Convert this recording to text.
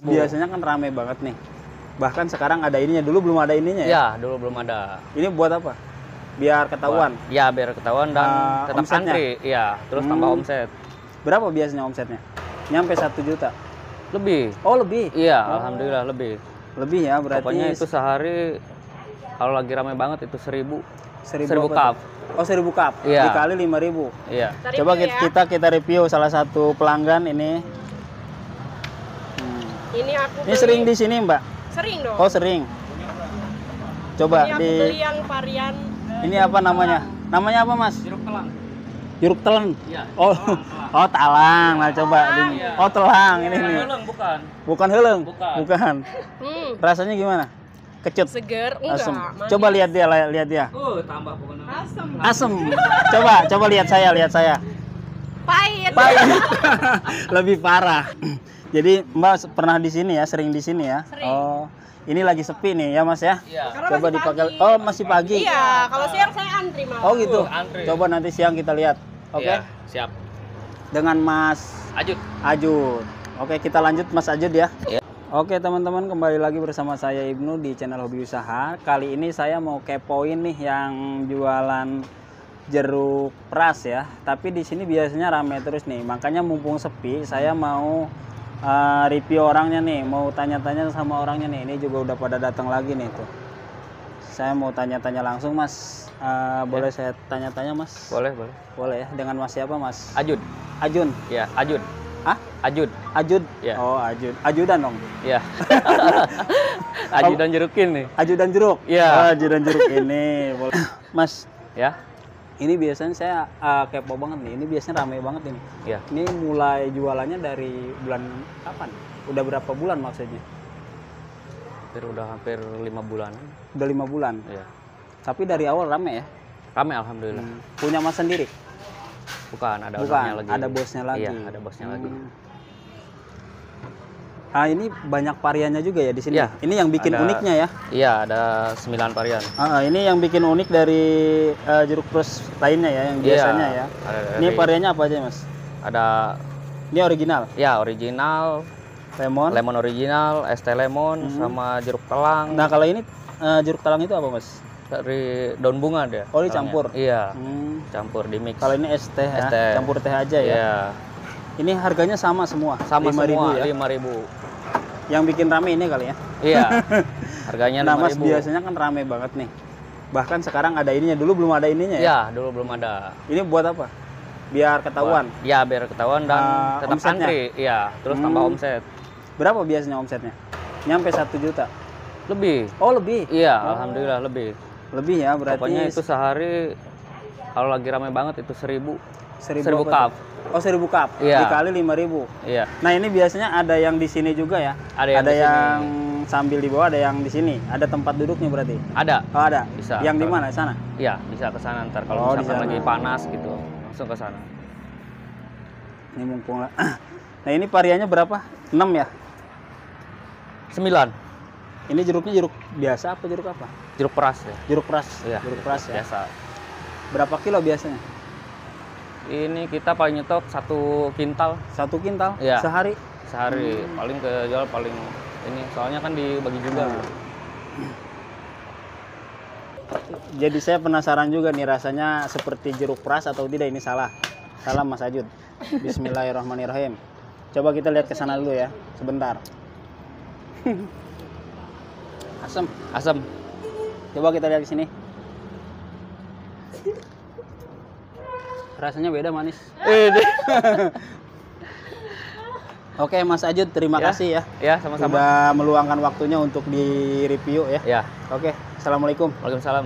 biasanya kan rame banget nih. Bahkan sekarang ada ininya, dulu belum ada ininya ya? Iya, dulu belum ada. Ini buat apa? Biar ketahuan? Iya, biar ketahuan dan tetap omsetnya? antri. Iya, terus tambah omset. Berapa biasanya omsetnya? Nyampe 1 juta? Lebih. Oh lebih? Iya, alhamdulillah lebih. Lebih ya berarti? Pokoknya itu sehari, kalau lagi rame banget itu 1000. 1000 cup. Oh 1000 cup? Iya. Dikali 5000? Iya. Coba kita review salah satu pelanggan ini. Ini aku Ini sering di sini Mbak? Sering dong. Oh sering. Coba ini aku beli yang varian. Ini apa namanya? Namanya apa Mas? Jeruk telang. Jeruk telang. Iya. Oh, oh talang. Nah coba. Iya. Oh telang ini nih. Heleng bukan. Bukan heleng. Bukan. Rasanya gimana? Kecut. Seger enggak. Asem. Manis. Coba lihat dia. Tambah pokoknya. Asem. Coba lihat saya. Pahit. Lebih parah. Jadi Mbak pernah di sini ya, sering di sini ya? Sering. Oh, ini lagi sepi nih ya Mas ya? Iya. Coba dipakai. Oh masih pagi. Iya, kalau siang saya antri malah. Oh gitu. Antri. Coba nanti siang kita lihat. Oke. Iya, siap. Dengan Mas Ajud. Oke, kita lanjut Mas Ajud ya. Iya. Oke teman-teman, kembali lagi bersama saya Ibnu di channel Hobi Usaha. Kali ini saya mau kepoin nih yang jualan jeruk peras ya. Tapi di sini biasanya rame terus nih. Makanya mumpung sepi, saya mau review orangnya nih. Mau tanya-tanya sama orangnya nih. Ini juga udah pada datang lagi nih tuh. Saya mau tanya-tanya langsung Mas. Boleh saya tanya-tanya Mas? Boleh. Boleh ya. Dengan Mas siapa Mas? Ajud. Ajun. Iya, Ajud. Hah? Ajud. Ajud? Ya. Oh Ajud. Ajudan dong? Iya. Ajudan jerukin nih. Ajudan jeruk? Iya. Oh, ajudan jeruk ini. Mas, Ya. ini biasanya saya kepo banget nih. Ini biasanya rame banget ini. Iya. Ini mulai jualannya dari bulan kapan? Udah berapa bulan maksudnya? Hampir 5 bulan. Udah 5 bulan. Iya. Tapi dari awal rame ya? Rame alhamdulillah. Punya Mas sendiri? Bukan, ada Bukan, ownernya lagi. ada bosnya lagi. Iya, ada bosnya lagi. Ini banyak variannya juga ya di sini. Iya, Ini yang bikin ada- uniknya ya. Iya, ada 9 varian. Ini yang bikin unik dari jeruk pros lainnya ya, yang biasanya ya. Ada Ini dari- variannya apa aja Mas? Ada Ini original. ya original, lemon original, es teh lemon sama jeruk telang. Nah kalau ini jeruk telang itu apa Mas? Dari daun bunga dia. Oh dicampur? Iya, Hmm. campur di mix. Kalau ini es teh ya, Es teh. campur teh aja ya. Iya, Ini harganya sama semua, sama 5.000 semua ya. 5.000. Yang bikin rame ini kali ya. Iya. Harganya Nah Mas 5.000. biasanya kan rame banget nih. Bahkan sekarang ada ininya, dulu belum ada ininya ya. Iya, dulu belum ada. Ini buat apa? Biar ketahuan. Iya, biar ketahuan dan tetap omsetnya? antri. Iya, terus tambah omset. Berapa biasanya omsetnya? Nyampe 1 juta? Lebih. Oh lebih? Iya, alhamdulillah lebih. Lebih ya berarti. Pokoknya itu sehari kalau lagi rame banget itu 1000. 1000 cup. cup. Oh 1000 cup? Iya. Dikali 5.000. Iya. Nah ini biasanya ada yang di sini juga ya? Ada yang di sini. yang sambil di bawah, ada yang di sini. Ada tempat duduknya berarti? Ada. Oh ada? Bisa. Yang di mana? Sana? Iya, bisa ke sana ntar Oh, kalau di misalkan sana. lagi panas gitu, langsung ke sana. Ini mumpung lah. Nah ini variannya berapa? 6 ya? 9. Ini jeruknya jeruk biasa apa jeruk apa? Jeruk peras ya. Jeruk peras. Iya. Jeruk peras ya. Biasa. Berapa kilo biasanya? Ini kita paling nyetok 1 kintal 1 kintal? Iya. Sehari? sehari. Paling kejual paling ini, soalnya kan dibagi juga. Jadi saya penasaran juga nih rasanya seperti jeruk peras atau tidak. Ini salah. Salah Mas Ajud. Bismillahirrahmanirrahim. Coba kita lihat ke sana dulu ya, sebentar. Asam. Asam. Coba kita lihat ke sini. Rasanya beda, manis. Oke Mas Ajud, terima kasih ya. Ya, sama-sama. Sudah meluangkan waktunya untuk di review ya. Ya. Oke, assalamualaikum. Waalaikumsalam.